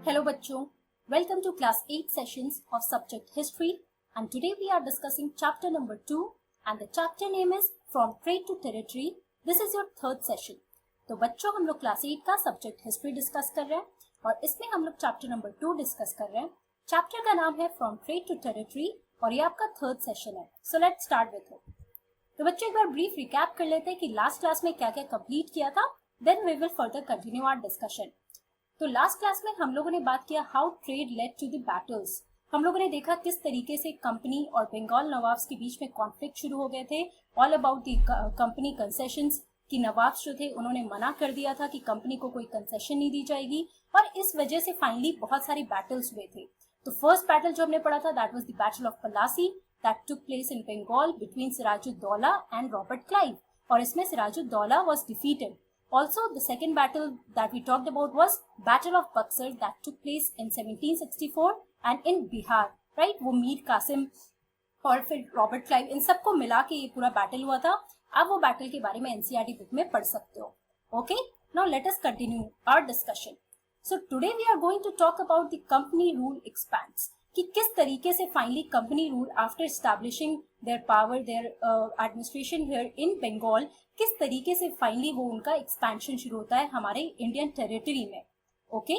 Hello बच्चों, welcome to class 8 sessions of subject history and today we are discussing chapter number 2 and the chapter name is From Trade to Territory. This is your third session. तो बच्चों हम लोग class 8 का subject history discuss कर रहे हैं और इसमें हम लोग चैप्टर नंबर 2 डिस्कस कर रहे हैं. चैप्टर का नाम है फ्रॉम ट्रेड टू टेरिटरी और ये आपका थर्ड सेशन है. So let's start with it. तो बच्चों एक बार ब्रीफ रिकैप कर लेते हैं कि लास्ट क्लास में क्या क्या कंप्लीट किया था, then we will further continue our discussion. तो लास्ट क्लास में हम लोगों ने बात किया how trade led to the battles. हम लोगों ने देखा किस तरीके से कंपनी और बंगाल नवाब्स के बीच में कॉन्फ्लिक्ट शुरू हो गए थे. All about the company concessions कि नवाब्स जो थे उन्होंने मना कर दिया था कि कंपनी को कोई कंसेशन नहीं दी जाएगी और इस वजह से फाइनली बहुत सारी बैटल्स हुए थे. तो फर्स्ट बैटल जो हमने पढ़ा था that was the battle of Plassey that took place in Bengal between Sirajuddaulah and Robert Clive और इसमें Sirajuddaulah was defeated. Also, the second battle that we talked about was Battle of Buxar that took place in 1764 and in Bihar, right? वो मीर कासिम और फिर Robert Clive इन सबको मिला के ये पूरा बैटल हुआ था. आप वो बैटल के बारे में एनसीईआरटी बुक में पढ़ सकते हो. Okay, now let us continue our discussion. So today we are going to talk about the company rule expands कि किस तरीके से finally company rule after establishing their power their administration here in Bengal किस तरीके से फाइनली वो उनका expansion शुरू होता है हमारे इंडियन टेरिटरी में. Okay,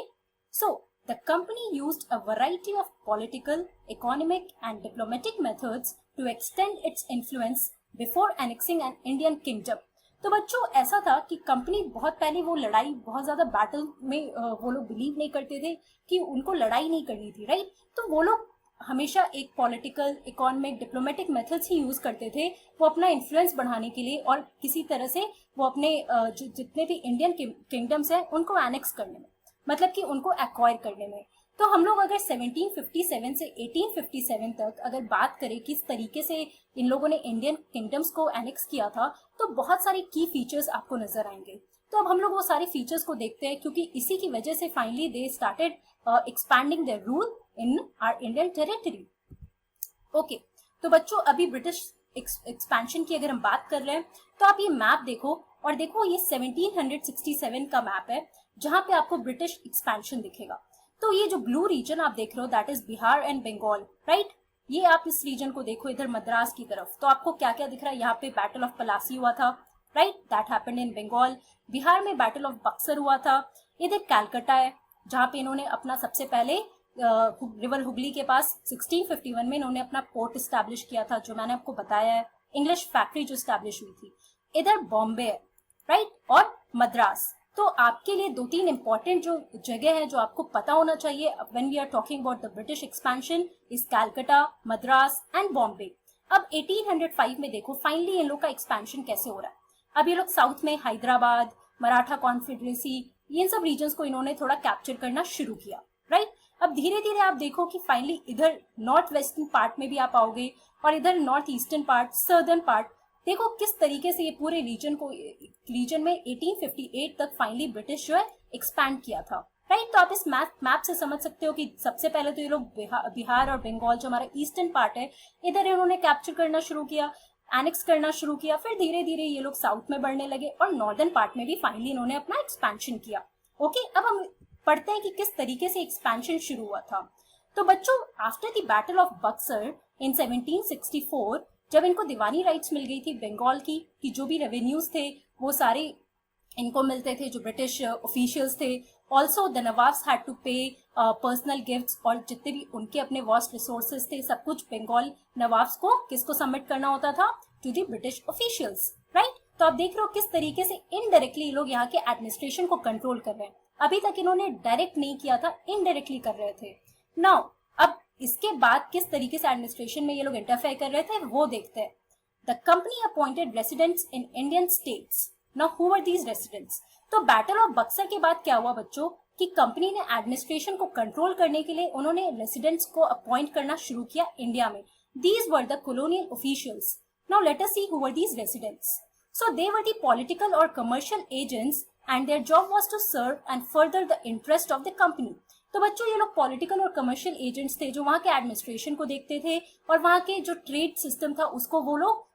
so the company used a variety of political, economic and diplomatic methods to extend its influence before annexing an Indian kingdom. तो बच्चों ऐसा था कि कंपनी बहुत पहले वो लड़ाई बहुत ज्यादा बैटल में वो लोग बिलीव नहीं करते थे कि उनको लड़ाई नहीं करनी थी, राइट. तो वो लोग हमेशा एक पॉलिटिकल, इकोनॉमिक, डिप्लोमेटिक मेथड्स ही यूज करते थे वो अपना इन्फ्लुएंस बढ़ाने के लिए और किसी तरह से वो अपने जितने भी इंडियन किंगडम्स हैं उनको एनेक्स करने में, मतलब कि उनको एक्वायर करने में. तो हम लोग अगर 1757 से 1857 तक अगर बात करें किस तरीके से इन लोगों ने इंडियन किंगडम्स को एनेक्स किया था तो बहुत सारे की फीचर्स आपको नजर आएंगे. तो अब हम लोग वो सारे फीचर्स को देखते हैं क्योंकि इसी की वजह से finally they started expanding their rule in our Indian territory. Okay, तो बच्चों अभी ब्रिटिश एक्सपेंशन की अगर हम बात कर रहे हैं तो आप ये मैप देखो और देखो ये 1767 का मैप है जहां पे आपको ब्रिटिश एक्सपेंशन दिखेगा. तो ये जो ब्लू रीजन आप देख रहे हो that is Bihar and Bengal, right. ये आप इस रीजन को देखो इधर मद्रास की तरफ, तो आपको क्या क्या दिख रहा है. यहाँ पे बैटल ऑफ पलासी हुआ था, right, that happened in Bengal. Bihar में बैटल ऑफ बक्सर हुआ था. इधर कैलकाटा है जहाँ पे इन्होंने अपना सबसे पहले रिवर हुगली के पास 1651 में इन्होंने अपना पोर्ट स्टैब्लिश किया था जो मैंने आपको बताया है, इंग्लिश फैक्ट्री जो स्टैब्लिश हुई थी. इधर बॉम्बे है, राइट, और मद्रास. तो आपके लिए दो तीन इंपॉर्टेंट जो जगह है जो आपको पता होना चाहिए when we are talking about the British expansion is Calcutta, Madras and Bombay. अब 1805 में देखो फाइनली इन लोग का एक्सपेंशन कैसे हो रहा है. अब ये लोग साउथ में हैदराबाद, मराठा कॉन्फेडरेसी, इन सब रीजन्स को इन्होंने थोड़ा कैप्चर करना शुरू किया, राइट. अब धीरे धीरे आप देखो कि फाइनली इधर नॉर्थ वेस्टर्न पार्ट में भी आप आओगे और इधर north eastern part, southern part, देखो किस तरीके से ये पूरे रीजन में 1858 तक फाइनली ब्रिटिश जो है एक्सपैंड किया था, राइट. तो आप इस मैप से समझ सकते हो कि सबसे पहले तो ये लोग बिहार और बंगाल जो हमारा ईस्टर्न पार्ट है इधर इन्होंने कैप्चर करना शुरू किया, एनेक्स करना शुरू किया. फिर धीरे धीरे ये लोग साउथ में बढ़ने लगे और नॉर्दर्न पार्ट में भी फाइनली इन्होंने अपना एक्सपेंशन किया. ओके, अब हम पढ़ते हैं कि किस तरीके से एक्सपेंशन शुरू हुआ था. तो बच्चों after the battle of Buxar in 1764 जब इनको दीवानी राइट्स मिल गई थी बंगाल की कि जो भी रेवेन्यूज थे वो सारे इनको मिलते थे जो ब्रिटिश ऑफिशियल्स थे. Also the nawabs had to pay personal gifts और जितने भी उनके अपने वास्ट रिसोर्सेज थे सब कुछ बंगाल नवाब्स को किसको सबमिट करना होता था, to the British officials, right. तो आप देख रहे हो किस तरीके से इनडायरेक्टली लोग यहाँ के एडमिनिस्ट्रेशन को कंट्रोल कर रहे हैं. अभी तक इन्होंने डायरेक्ट नहीं किया था, इनडायरेक्टली कर रहे थे. नाउ अब इसके बाद किस तरीके से एडमिनिस्ट्रेशन में ये लोग इंटरफेयर कर रहे थे वो देखते हैं. The company appointed residents in Indian states. Now who were these residents. तो बैटल ऑफ बक्सर के बाद क्या हुआ बच्चों कि कंपनी ने एडमिनिस्ट्रेशन को कंट्रोल करने के लिए उन्होंने रेसिडेंट्स को अपॉइंट करना शुरू किया इंडिया में. These were the colonial officials. Now let us see who were these residents. So they were the political और commercial agents and their job was to serve and further the interest of the company. तो बच्चों ये लोग political और commercial agents थे जो वहाँ के एडमिनिस्ट्रेशन को देखते थे और वहाँ के जो ट्रेड सिस्टम था उसको वो लोग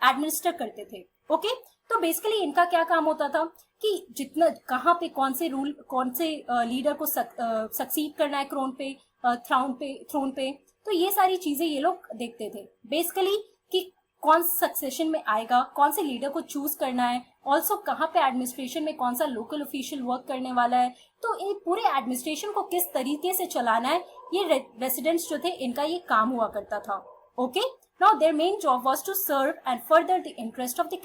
एडमिनिस्टर करते थे. ओके, तो बेसिकली इनका क्या काम होता था कि जितना कहाँ पे कौन से लीडर को सक्सीड करना है थ्रोन पे, तो ये सारी चीजें ये लोग देखते थे बेसिकली, कि कौन सक्सेशन में आएगा, कौन से लीडर को चूज करना है, ऑल्सो कहाँ पे एडमिनिस्ट्रेशन में कौन सा लोकल ऑफिशियल वर्क करने वाला है, तो ये पूरे एडमिनिस्ट्रेशन को किस तरीके से चलाना है, ये रेसिडेंट्स जो थे इनका ये काम हुआ करता था। Okay, now their main job was to serve and further the interest of the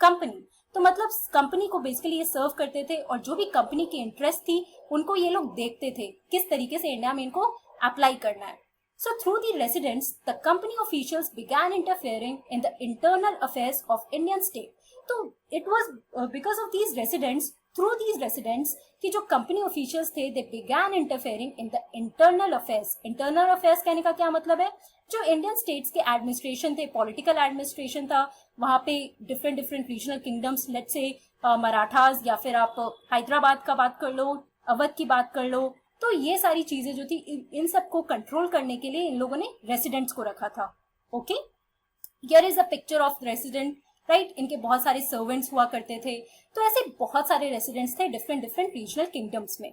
company. तो मतलब कंपनी को बेसिकली ये सर्व करते थे, और जो भी कंपनी की इंटरेस्ट थी उनको ये लोग देखते थे किस तरीके से इंडिया में इनको अप्लाई करना है। So through the residents, the company officials began interfering in the internal affairs of Indian state. तो it was because of these residents, through these residents, कि जो company officials थे, they began interfering in the internal affairs. Internal affairs कहने का क्या मतलब है? जो Indian states के administration थे, political administration था, वहाँ पे different regional kingdoms, let's say Marathas, या फिर आप हैदराबाद का बात कर लो, अवध की बात कर लो, तो ये सारी चीजें जो थी इन सबको कंट्रोल करने के लिए इन लोगों ने रेसिडेंट्स को रखा था। Okay, here is a picture of resident, right, इनके बहुत सारे सर्वेंट्स हुआ करते थे, तो ऐसे बहुत सारे रेसिडेंट्स थे डिफरेंट रीजनल किंगडम्स में।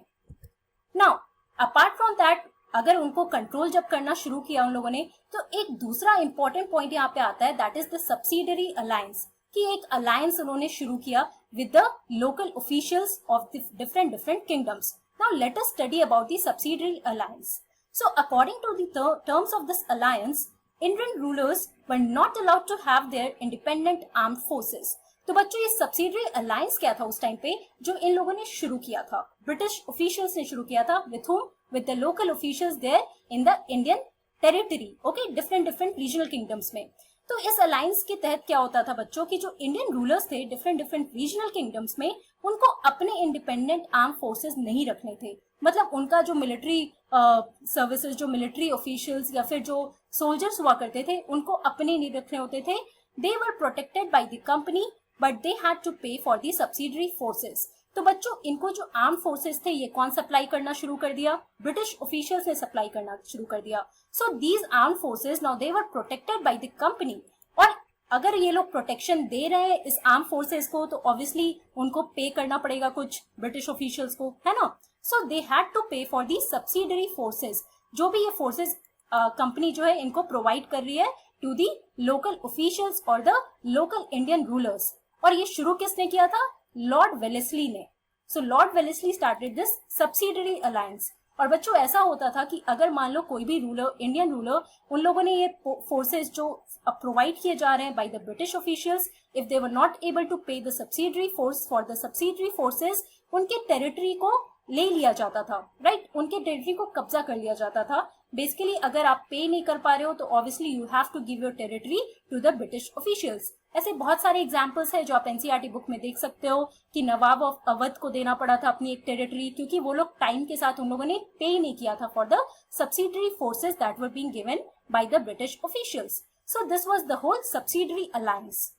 नाउ अपार्ट फ्रॉम दैट, अगर उनको कंट्रोल जब करना शुरू किया उन लोगों ने, तो एक दूसरा इंपॉर्टेंट पॉइंट यहाँ पे आता है, that is the subsidiary alliance, कि एक अलायंस उन्होंने शुरू किया with the local officials of different kingdoms. Now let us study about the subsidiary alliance. So according to the terms of this alliance, Indian rulers were not allowed to have their independent armed forces. तो बच्चों ये subsidiary alliance क्या था उस time पे जो इन लोगों ने शुरू किया था, ब्रिटिश ऑफिशियल्स ने शुरू किया था, with whom, with the local officials there in the Indian territory, okay, different regional kingdoms में। तो इस अलायंस के तहत क्या होता था बच्चों की जो इंडियन रूलर्स थे डिफरेंट रीजनल किंगडम्स में, उनको अपने इंडिपेंडेंट आर्म फोर्सेस नहीं रखने थे। मतलब उनका जो मिलिट्री सर्विसेज, जो मिलिट्री ऑफिशियल्स या फिर जो सोल्जर्स हुआ करते थे, उनको अपने नहीं रखने होते थे। They were protected by the company but they had to pay for the subsidiary forces. तो बच्चों इनको जो आर्म फोर्सेस थे ये कौन सप्लाई करना शुरू कर दिया? ब्रिटिश ऑफिशियल्स ने सप्लाई करना शुरू कर दिया। So these arm forces now they were protected by the company. और अगर ये लोग प्रोटेक्शन दे रहे हैं इस आर्म फोर्सेस को, तो ऑब्वियसली उनको पे करना पड़ेगा कुछ ब्रिटिश ऑफिशियल्स को, है ना। सो दे had to pay for the subsidiary forces, जो भी ये फोर्सेस कंपनी जो है इनको प्रोवाइड कर रही है टू दी लोकल ऑफिशियल्स और द लोकल इंडियन रूलर्स। और ये शुरू किसने किया था? लॉर्ड वेलेस्ली ने। So Lord Wellesley started this subsidiary alliance. और बच्चों ऐसा होता था कि अगर मान लो कोई भी रूलर, इंडियन रूलर, उन लोगों ने ये फोर्सेस जो प्रोवाइड किए जा रहे हैं by the British officials, if they were not able to pay the subsidiary force for the subsidiary forces, उनके टेरिटरी को ले लिया जाता था, राइट, उनके टेरिटरी को कब्जा कर लिया जाता था। बेसिकली अगर आप पे नहीं कर पा रहे हो तो obviously you have to give your territory to the British officials. ऐसे बहुत सारे एग्जाम्पल्स है जो आप एनसीईआरटी बुक में देख सकते हो कि नवाब ऑफ अवध को देना पड़ा था अपनी एक टेरिटरी, क्योंकि वो लोग टाइम के साथ उन लोगों ने पे नहीं किया था for the subsidiary forces that were being given by the British officials. So this was the whole subsidiary alliance.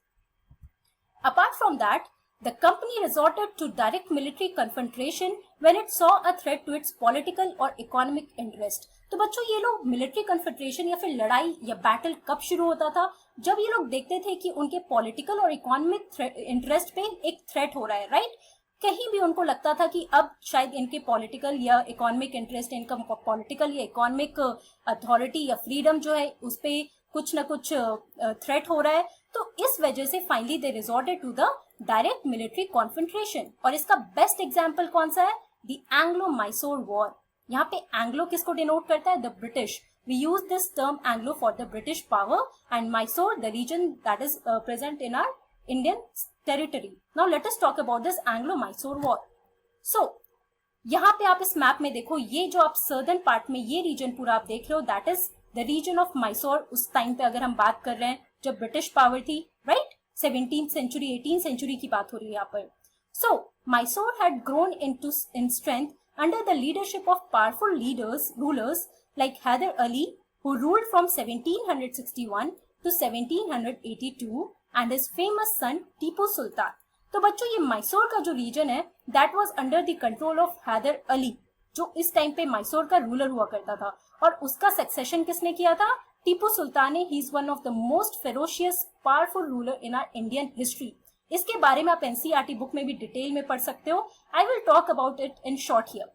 Apart from that, the company resorted to direct military confrontation when it saw a threat to its political or economic interest. तो बच्चों ये लोग military confederation या फिर लड़ाई या battle कब शुरू होता था? जब ये लोग देखते थे कि उनके पॉलिटिकल और इकोनॉमिक इंटरेस्ट पे एक थ्रेट हो रहा है, राइट। कहीं भी उनको लगता था कि अब शायद इनके पॉलिटिकल या इकोनॉमिक इंटरेस्ट, इनका पॉलिटिकल या इकोनॉमिक अथॉरिटी या फ्रीडम जो है उस पे कुछ ना कुछ थ्रेट हो रहा है, तो इस वजह से finally they resorted to the direct military confrontation. और इसका बेस्ट एग्जांपल कौन सा है? The Anglo Mysore war. यहाँ पे एंग्लो किसको डिनोट करता है? The British. We use this term Anglo for the British power and Mysore the region that is present in our Indian territory. Now let us talk about this Anglo Mysore war. So यहाँ पे आप इस map में देखो, ये जो आप southern part में ये रीजन पूरा आप देख रहे हो, that is the region of Mysore. उस टाइम पे अगर हम बात कर रहे हैं जब ब्रिटिश पावर थी, right, 17th century 18th century की बात हो रही है यहाँ पर। So Mysore had grown in strength under the leadership of powerful rulers like Hyder Ali, who ruled from 1761 to 1782, and his famous son Tipu Sultan. तो बच्चों ये मैसूर का जो रीजन है that was under the control of Hyder Ali, जो इस time पे मैसूर का रूलर हुआ करता था। और उसका सक्सेशन किसने किया था? टीपू सुल्तान ने। He is one of the most ferocious powerful ruler in our Indian history. इसके बारे में आप एनसीईआरटी बुक में भी डिटेल में पढ़ सकते हो. I will talk about it in short here.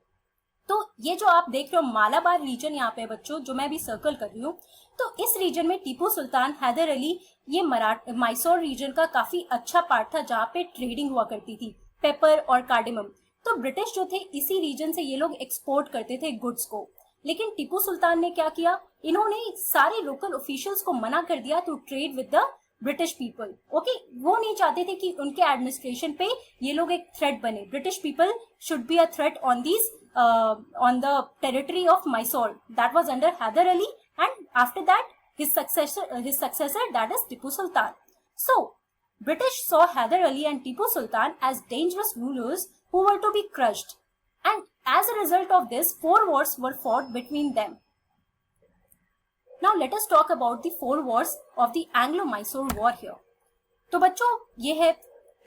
तो ये जो आप देख रहे हो मालाबार रीजन यहाँ पे बच्चों, जो मैं भी सर्कल कर रही हूँ, तो इस रीजन में टीपू सुल्तान, हैदर अली, ये मैसूर रीजन का काफी अच्छा पार्ट था जहाँ पे ट्रेडिंग हुआ करती थी पेपर और कार्डेमम. तो ब्रिटिश जो थे इसी रीजन से ये लोग एक्सपोर्ट करते थे गुड्स को. लेकिन टीपू सुल्तान ने क्या किया, इन्होंने सारे लोकल ऑफिशियल्स को मना कर दिया to trade with the British people. Okay, वो नहीं चाहते थे कि उनके एडमिनिस्ट्रेशन पे ये लोग एक थ्रेट बने. British people should be a threat on these on the territory of Mysore that was under Hyder Ali, and after that his successor that is Tipu Sultan. So British saw Hyder Ali and Tipu Sultan as dangerous rulers who were to be crushed, and as a result of this 4 wars were fought between them. Now let us talk about the 4 wars of the Anglo-Mysore war here. तो बच्चों ये है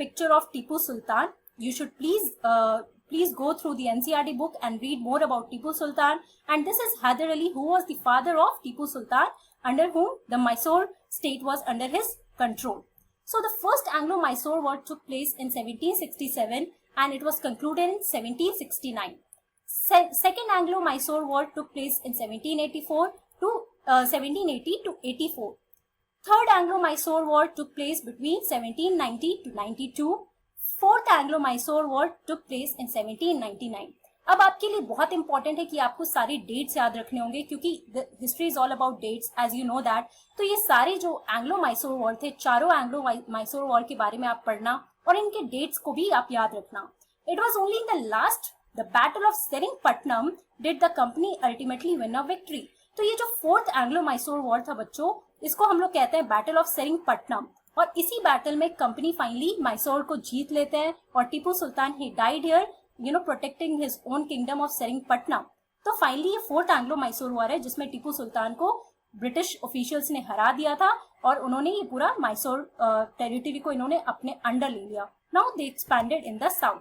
picture of Tipu Sultan. You should please go through the NCERT book and read more about Tipu Sultan. And this is Hyder Ali, who was the father of Tipu Sultan, under whom the Mysore state was under his control. So the first Anglo-Mysore war took place in 1767 and it was concluded in 1769. Second Anglo-Mysore war took place in 1780 to 84. Third Anglo-Mysore war took place between 1790 to 92. Fourth Anglo Mysore war took place इन 1799. अब आपके लिए बहुत important है कि आपको सारे dates याद रखने होंगे क्योंकि history is all about dates as you know that. तो ये सारे जो एंग्लो मैसूर वॉर थे, चारों एंग्लो मैसूर वॉर के बारे में आप पढ़ना और इनके डेट्स को भी आप याद रखना. It was only in the last the battle of Seringapatam did the company ultimately win a victory. तो ये जो फोर्थ एंग्लो मैसूर वॉर था बच्चों, इसको हम लोग कहते हैं बैटल ऑफ सेरिंगपट्टनम. और इसी बैटल में कंपनी फाइनली मैसूर को जीत लेते हैं और टीपू सुल्तान ही died here, you know, protecting his own kingdom of Seringapatam. तो फाइनली ये फोर्थ एंग्लो मैसूर वॉर है जिसमें टीपू सुल्तान को ब्रिटिश ऑफिशियल्स ने हरा दिया था और उन्होंने ये पूरा मैसूर टेरिटरी को इन्होंने अपने अंडर ले लिया. Now they expanded in the south.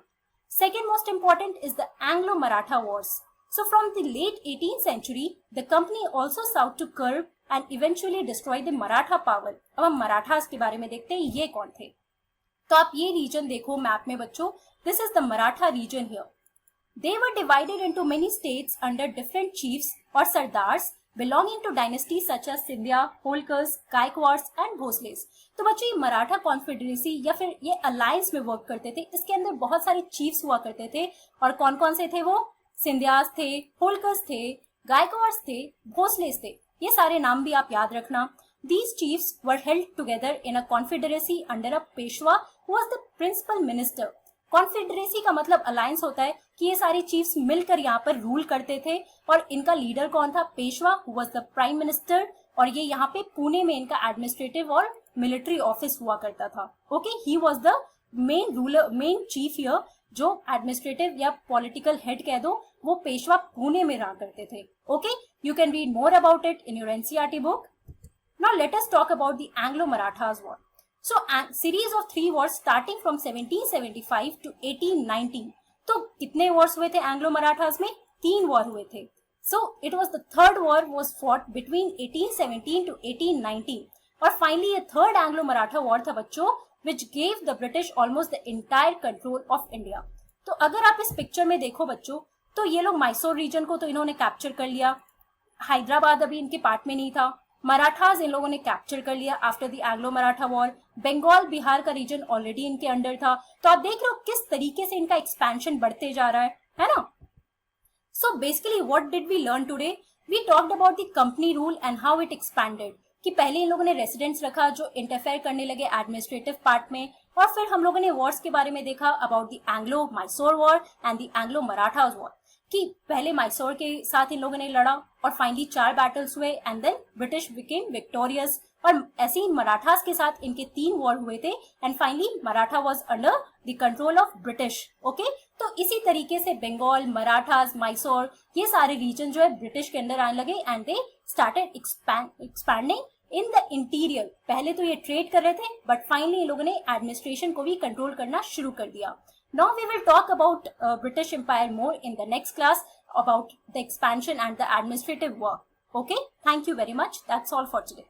Second most important is the Anglo Maratha Wars. So from the late 18th century, the company also sought to curb and eventually destroy the Maratha power. अब हम मराठास के बारे में देखते हैं, ये कौन थे. तो आप ये रीजन देखो मैप में बच्चों. This is the Maratha region here. They were divided into many states under different chiefs or sardars belonging to dynasties such as Scindia, Holkars, Gaikwads and Bhosles. तो बच्चों ये मराठा कॉन्फेडरेसी या फिर ये अलायंस में वर्क करते थे. इसके अंदर बहुत सारे चीफ्स हुआ करते थे और कौन कौन से थे वो? सिंधियास थे, होलकर्स थे, गायकवाड्स थे, भोसलेस थे. ये सारे नाम भी आप याद रखना. These chiefs were held together in a confederacy under a Peshwa who was the principal minister. Confederacy का मतलब अलायंस होता है कि ये सारे चीफ्स मिलकर यहाँ पर रूल करते थे और इनका लीडर कौन था? Peshwa, who was the prime minister. और ये यहाँ पे पुणे में इनका एडमिनिस्ट्रेटिव और मिलिट्री ऑफिस हुआ करता था. Okay, he was the main ruler, main chief here. जो एडमिनिस्ट्रेटिव या पॉलिटिकल हेड कह दो, वो पेशवा पुणे में रहा करते थे. Okay, you can read more about it in your NCERT book. Now let us talk about the Anglo Marathas war. So series of 3 wars starting from 1775 to 1819. तो कितने वॉर्स हुए थे एंग्लो मराठास में? 3 वॉर हुए थे. So it was the third war was fought between 1817 to 1819. और finally ये third Anglo Maratha war था बच्चों, which gave the British almost the entire control of India. तो अगर आप इस पिक्चर में देखो बच्चों, तो ये लोग मैसूर रीजन को तो इन्होंने कैप्चर कर लिया. हैदराबाद अभी इनके पार्ट में नहीं था. मराठास इन लोगों ने कैप्चर कर लिया after the Anglo Maratha war. Bengal, Bihar का रीजन ऑलरेडी इनके अंडर था. तो आप देख रहे हो किस तरीके से इनका एक्सपेंशन बढ़ते जा रहा है ना. So basically what did we learn today? We talked about the company rule and how it expanded. कि पहले इन लोगों ने रेसिडेंट्स रखा जो इंटरफेयर करने लगे एडमिनिस्ट्रेटिव पार्ट में, और फिर हम लोगों ने वॉर्स के बारे में देखा about the Anglo Mysore war and the Anglo Marathas war. कि पहले मैसूर के साथ इन लोगों ने लड़ा और फाइनली 4 बैटल्स हुए and then British became victorious. और ऐसे ही मराठास के साथ इनके 3 वॉर हुए थे and finally Maratha was under the control of British. Okay, तो इसी तरीके से बंगाल, मराठास, मैसूर, ये सारे रीजन जो है ब्रिटिश के अंदर आने लगे and they started expanding in the interior. पहले तो ये ट्रेड कर रहे थे बट फाइनली इन लोगों ने एडमिनिस्ट्रेशन को भी कंट्रोल करना शुरू कर दिया. Now we will talk about British Empire more in the next class about the expansion and the administrative work. Okay, thank you very much. That's all for today.